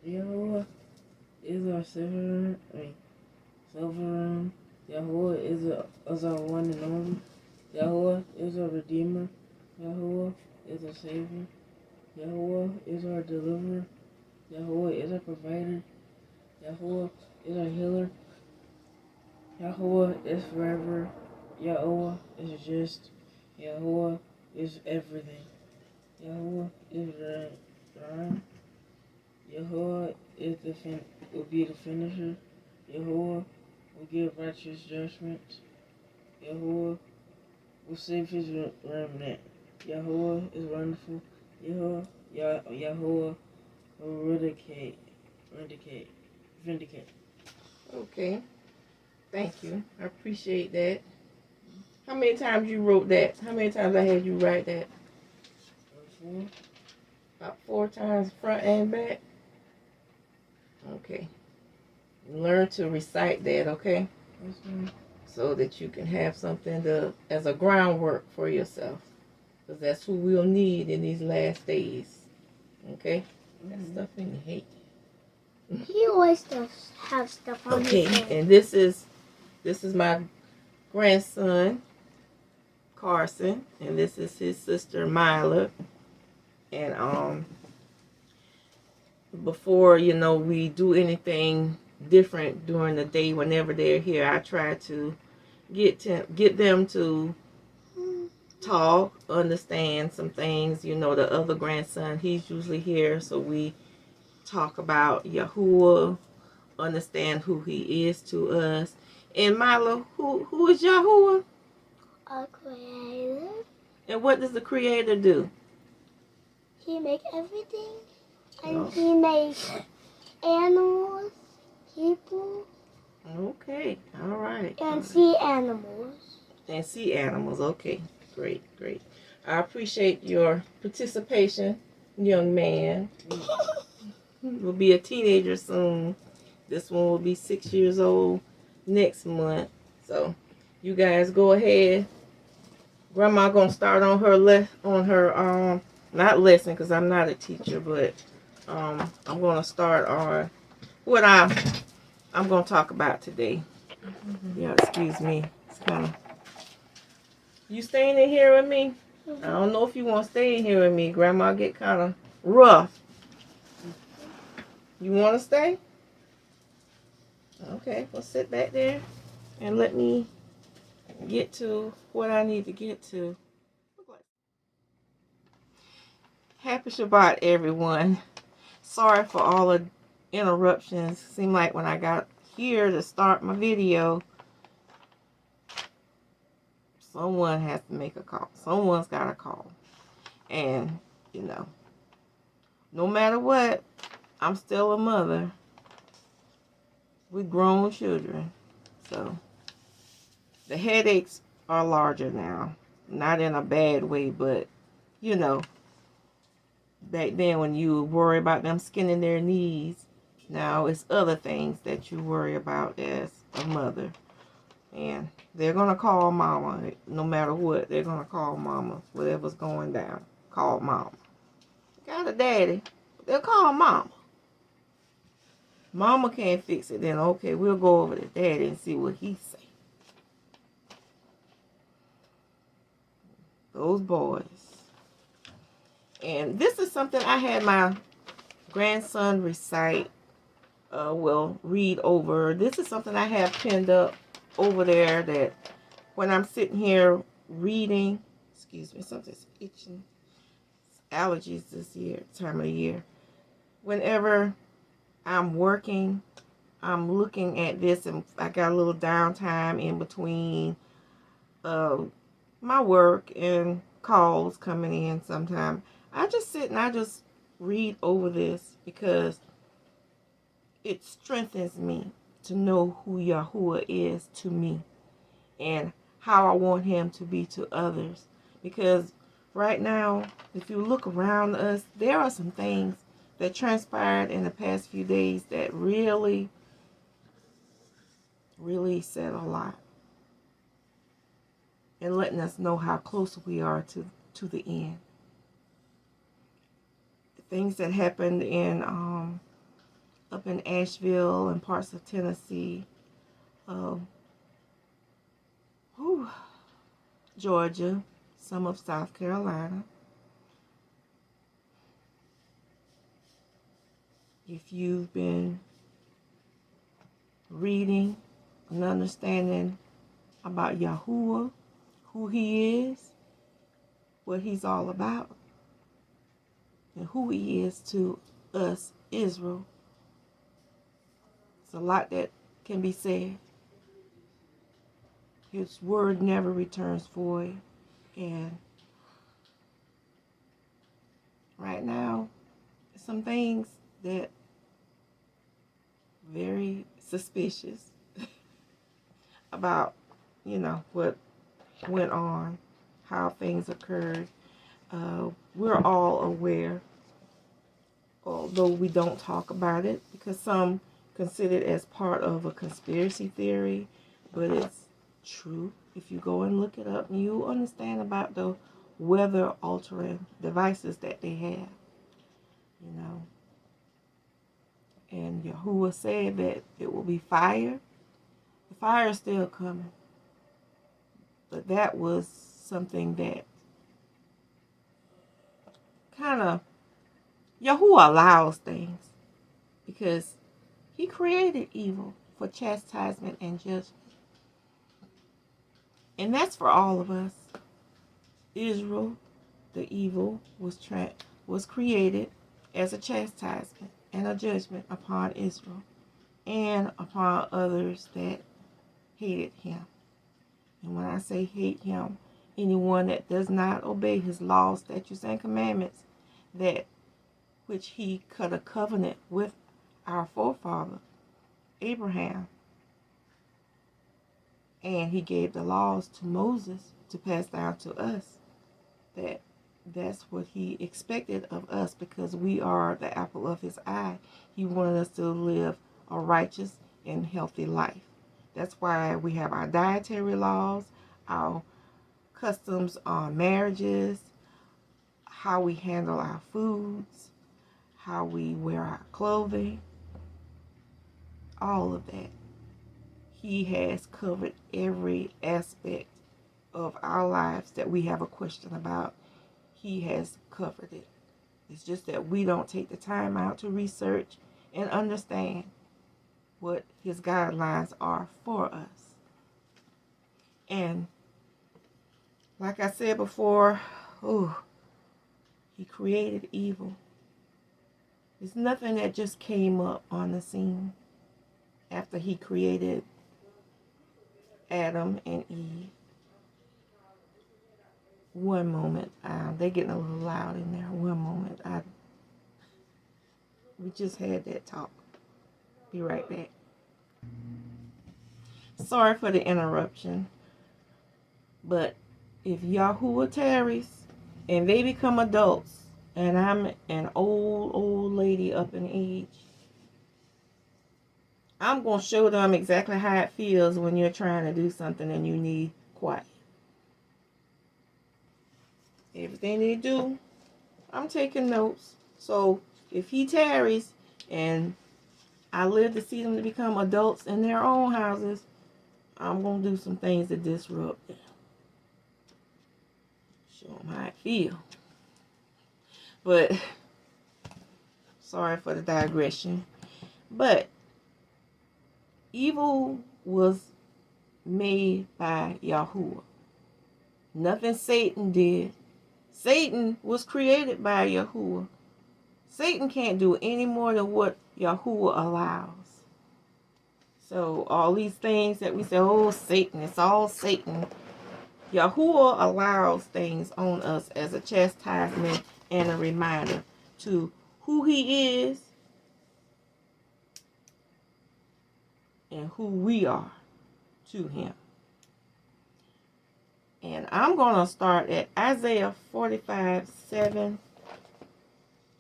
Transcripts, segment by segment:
Yahuah is our sovereign. Yahuah is our one and only. Yahuah is our redeemer. Yahuah is our savior. Yahuah is our deliverer. Yahuah is our provider. Yahuah is our healer. Yahuah is forever. Yahuah is just. Yahuah is everything. Yahuah is Ryan. Yahuah will be the finisher. Yahuah will give righteous judgments. Yahuah will save his remnant. Yahuah is wonderful. Yahuah will vindicate. Okay, thank you. I appreciate that. How many times you wrote that? How many times I had you write that? 4. About 4 times, front and back. Okay. Learn to recite that, okay? So that you can have something as a groundwork for yourself. Because that's who we'll need in these last days. Okay? That stuff in your head. He always does have stuff on his head. Okay, and this is my grandson, Carson, and this is his sister, Myla. And before, we do anything different during the day whenever they're here, I try to get them to talk, understand some things. The other grandson, he's usually here, so we talk about Yahuah, understand who he is to us. And Milo, who is Yahuah? A creator. And what does the creator do? He makes everything. And he makes animals, people. Okay, all right. And sea animals. And sea animals, okay. Great. I appreciate your participation, young man. Will be a teenager soon. This one will be 6 years old next month. So you guys go ahead. Grandma gonna start on her not lesson, because I'm not a teacher, but I'm gonna start on what I'm gonna talk about today. Yeah, excuse me. It's kind of, you staying in here with me? I don't know if you want to stay in here with me. Grandma get kind of rough. You want to stay? Okay, well, sit back there and let me get to what I need to get to. Happy Shabbat, everyone. Sorry for all the interruptions. Seemed like when I got here to start my video, someone has to make a call. Someone's got to call. And, no matter what, I'm still a mother with grown children. So the headaches are larger now. Not in a bad way, but, back then when you worry about them skinning their knees, now it's other things that you worry about as a mother. And they're going to call mama. No matter what, they're going to call mama. Whatever's going down, call mama. Got a daddy, they'll call mama. Mama can't fix it, then okay, we'll go over to daddy and see what he say. Those boys. And this is something I had my grandson read over. This is something I have pinned up over there that when I'm sitting here reading, excuse me, something's itching. Allergies this time of the year. Whenever I'm working, I'm looking at this, and I got a little downtime in between my work and calls coming in sometime. I just sit and I just read over this because it strengthens me to know who Yahuah is to me and how I want him to be to others. Because right now, if you look around us, there are some things that transpired in the past few days that really, really said a lot. And letting us know how close we are to the end. The things that happened in up in Asheville and parts of Tennessee, Georgia, some of South Carolina. If you've been reading and understanding about Yahuah, who he is, what he's all about, and who he is to us, Israel, it's a lot that can be said. His word never returns void. And right now, some things that very suspicious about, what went on, how things occurred. We're all aware, although we don't talk about it, because some consider it as part of a conspiracy theory, but it's true. If you go and look it up, you understand about the weather altering devices that they have, And Yahuah said that it will be fire. The fire is still coming. But that was something that kind of, Yahuah allows things because he created evil for chastisement and judgment. And that's for all of us. Israel, the evil, was created as a chastisement and a judgment upon Israel and upon others that hated him. And when I say hate him, anyone that does not obey his laws, statutes, and commandments, that which he cut a covenant with our forefather, Abraham, and he gave the laws to Moses to pass down to us, that's what he expected of us, because we are the apple of his eye. He wanted us to live a righteous and healthy life. That's why we have our dietary laws, our customs on marriages, how we handle our foods, how we wear our clothing, all of that. He has covered every aspect of our lives that we have a question about. He has covered it. It's just that we don't take the time out to research and understand what his guidelines are for us. And like I said before, he created evil. It's nothing that just came up on the scene after he created Adam and Eve. One moment, they're getting a little loud in there. One moment, we just had that talk. Be right back. Sorry for the interruption, but if Yahuah tarries and they become adults, and I'm an old lady up in age, I'm going to show them exactly how it feels when you're trying to do something and you need quiet. Everything they do, I'm taking notes. So if he tarries and I live to see them to become adults in their own houses, I'm going to do some things to disrupt them. Show them how I feel. But, sorry for the digression. But, evil was made by Yahuah. Nothing Satan did. Satan was created by Yahuah. Satan can't do any more than what Yahuah allows. So all these things that we say, Satan, it's all Satan. Yahuah allows things on us as a chastisement and a reminder to who he is and who we are to him. And I'm going to start at Isaiah 45:7.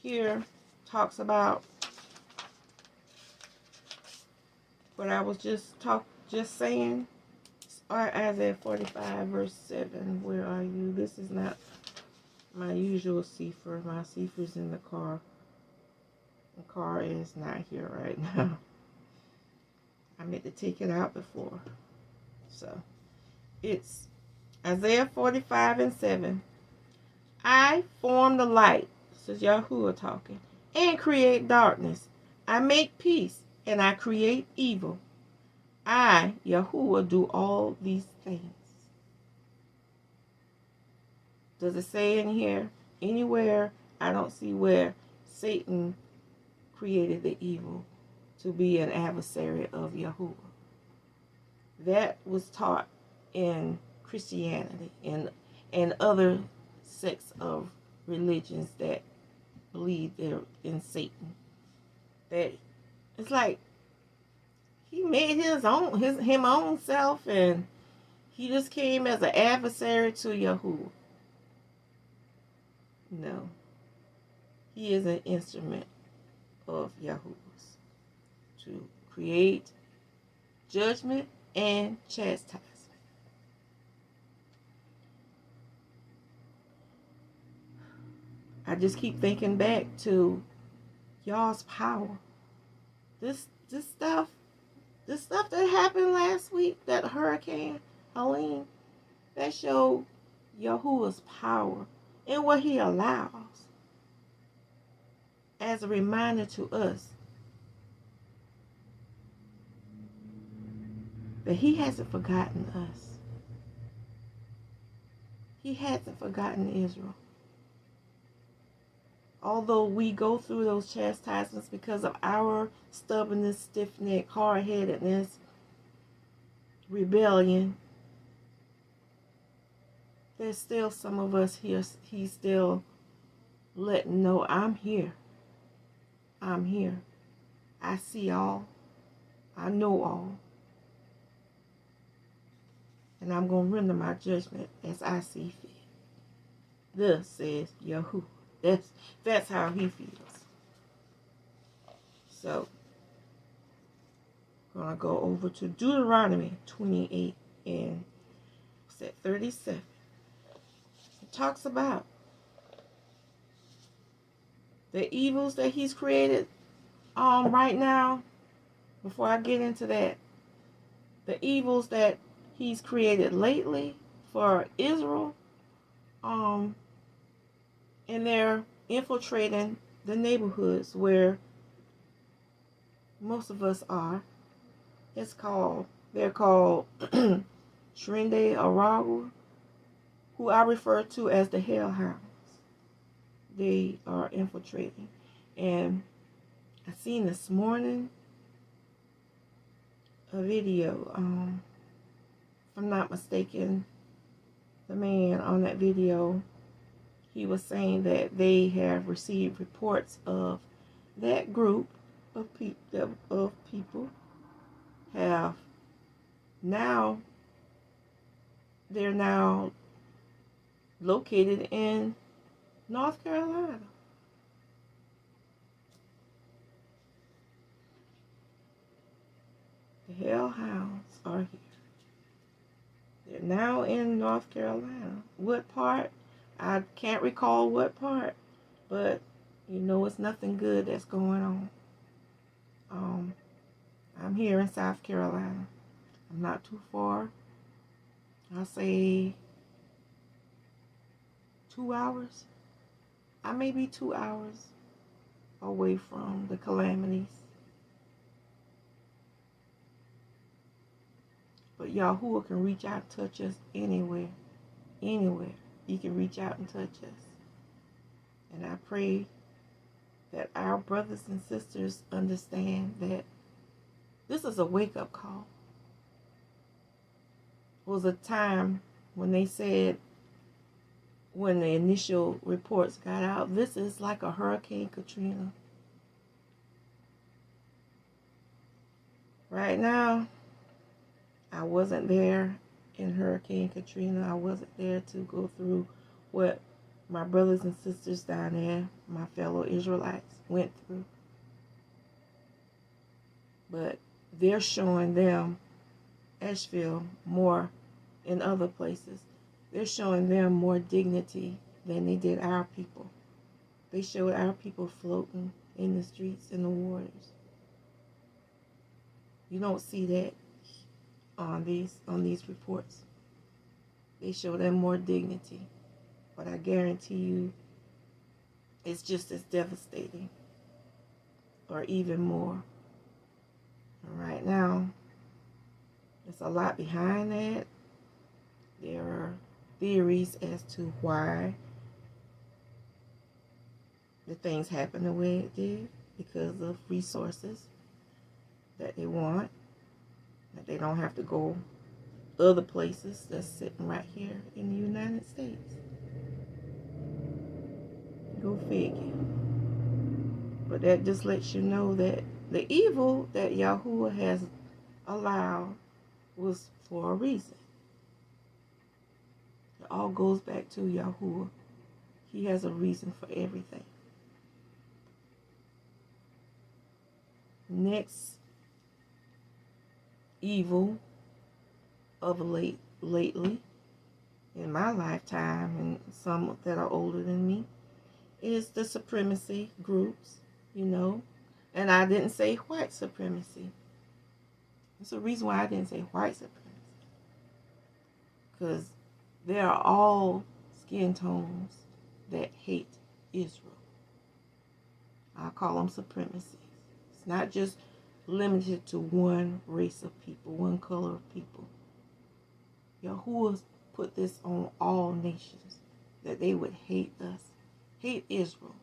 Here talks about what I was just saying. Or Isaiah 45 verse 7. Where are you? This is not my usual sefer. My sefer's in the car. The car is not here right now. I meant to take it out before. So, it's Isaiah 45:7. I form the light, this is Yahuah talking, and create darkness. I make peace, and I create evil. I, Yahuah, do all these things. Does it say in here? Anywhere? I don't see where Satan created the evil to be an adversary of Yahuah. That was taught in Christianity and other sects of religions that believe they're in Satan. That it's like he made him own self, and he just came as an adversary to Yahuah. No. He is an instrument of Yahuah's to create judgment and chastisement. I just keep thinking back to y'all's power. This stuff that happened last week, that hurricane Helene, that showed Yahuah's power and what he allows as a reminder to us that he hasn't forgotten us. He hasn't forgotten Israel. Although we go through those chastisements because of our stubbornness, stiff-necked, hard-headedness, rebellion, there's still some of us here, he's still letting know, I'm here. I'm here. I see all. I know all. And I'm going to render my judgment as I see fit. Thus says Yahuah. That's how he feels. So, I'm going to go over to Deuteronomy 28 and 37. It talks about the evils that he's created right now. Before I get into that, the evils that he's created lately for Israel, and they're infiltrating the neighborhoods where most of us are. They're called Shrinde Aragu, who I refer to as the hellhounds. They are infiltrating. And I seen this morning a video, if I'm not mistaken, the man on that video, he was saying that they have received reports of that group of people have now, they're now located in North Carolina. The hellhounds are here. They're now in North Carolina. What part? I can't recall what part, but you know it's nothing good that's going on. I'm here in South Carolina. I'm not too far. I'll say 2 hours. I may be 2 hours away from the calamities. But Yahuah can reach out and touch us anywhere. Anywhere. He can reach out and touch us. And I pray that our brothers and sisters understand that this is a wake-up call. It was a time when they said, when the initial reports got out, this is like a Hurricane Katrina. Right now, I wasn't there in Hurricane Katrina. I wasn't there to go through what my brothers and sisters down there, my fellow Israelites, went through. But they're showing them, Asheville, more in other places. They're showing them more dignity than they did our people. They showed our people floating in the streets and the waters. You don't see that on these reports. They show them more dignity. But I guarantee you it's just as devastating, or even more. And right now, there's a lot behind that. There are theories as to why the things happen the way it did, because of resources that they want, that they don't have to go other places that's sitting right here in the United States. Go figure. But that just lets you know that the evil that Yahuah has allowed was for a reason. It all goes back to Yahuah. He has a reason for everything. Next evil of lately in my lifetime, and some that are older than me, is the supremacy groups, and I didn't say white supremacy. There's a reason why I didn't say white supremacy, because they are all skin tones that hate Israel. I call them supremacies. It's not just limited to one race of people, one color of people. Yahuwah put this on all nations, that they would hate us, hate Israel.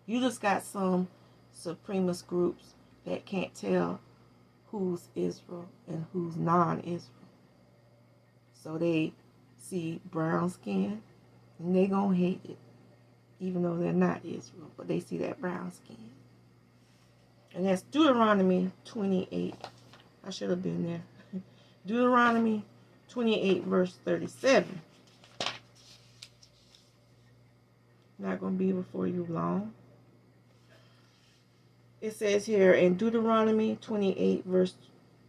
You just got some supremacist groups that can't tell who's Israel and who's non-Israel. So they see brown skin and they gonna hate it, even though they're not Israel, but they see that brown skin. And that's Deuteronomy 28. I should have been there. Deuteronomy 28 verse 37. Not going to be before you long. It says here in Deuteronomy 28 verse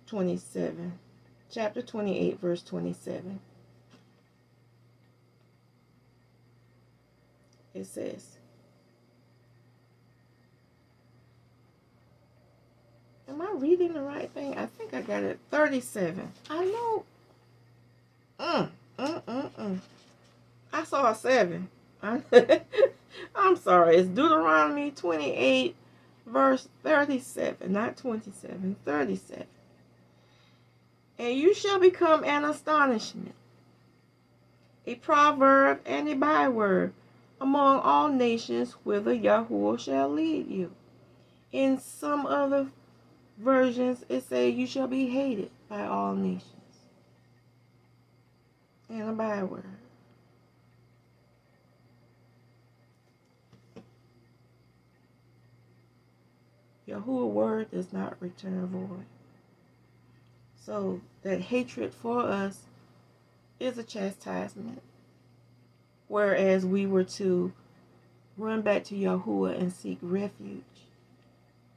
27. Chapter 28 verse 27. It says, am I reading the right thing? I think I got it 37. I know. I saw a 7. I'm sorry. It's Deuteronomy 28 verse 37, not 27, 37. And you shall become an astonishment, a proverb and a byword among all nations whither Yahuwah shall lead you. In some other versions, it says you shall be hated by all nations. And a byword. Yahuwah's word does not return void. So that hatred for us is a chastisement. Whereas we were to run back to Yahuwah and seek refuge.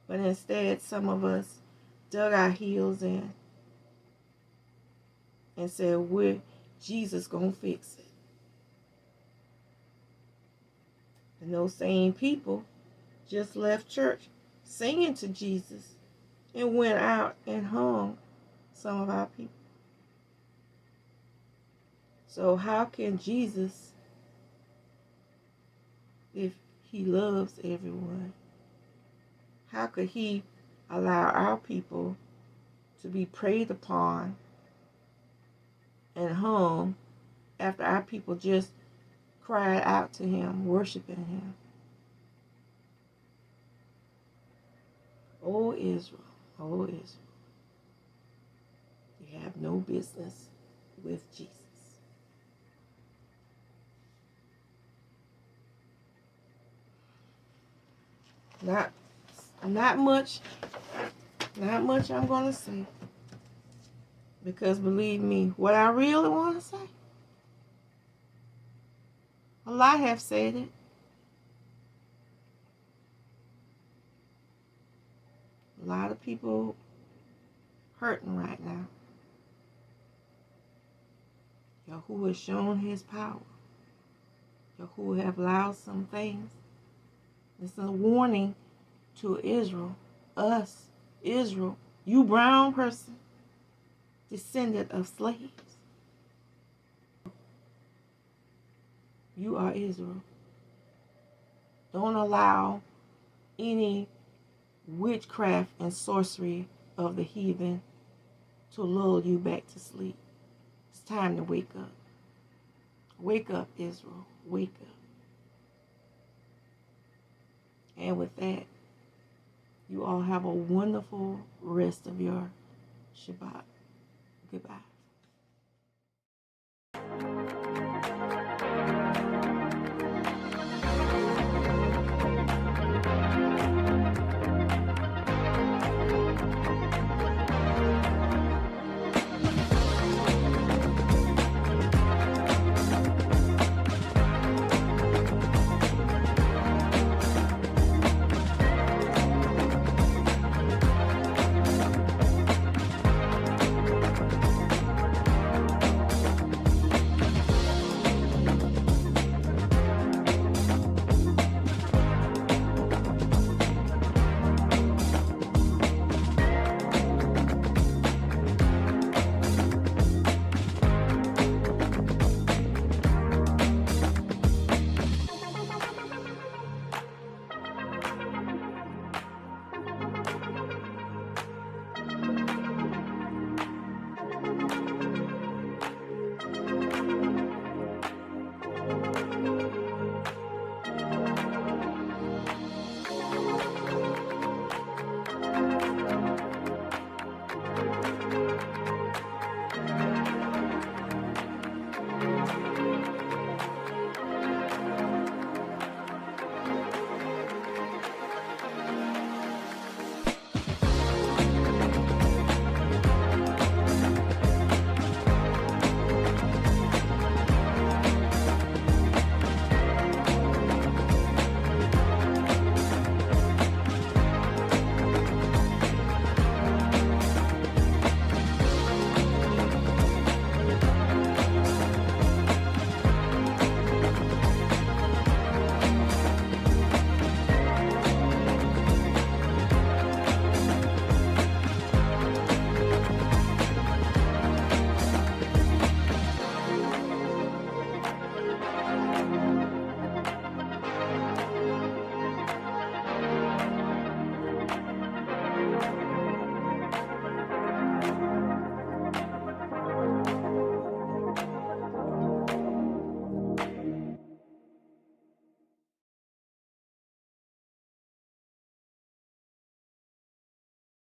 But instead, some of us dug our heels in and said, Jesus gonna fix it. And those same people just left church singing to Jesus and went out and hung some of our people. So how can Jesus, if he loves everyone, how could he allow our people to be preyed upon and hung after our people just cried out to him, worshiping him? O Israel, O Israel, you have no business with Jesus. Not much I'm going to say. Because believe me, what I really want to say, a lot have said it. A lot of people hurting right now. Yahuwah has shown his power. Yahuwah have allowed some things. It's a warning to Israel, us, Israel, you brown person, descendant of slaves. You are Israel. Don't allow any witchcraft and sorcery of the heathen to lull you back to sleep. It's time to wake up. Wake up, Israel. Wake up. And with that, you all have a wonderful rest of your Shabbat. Goodbye.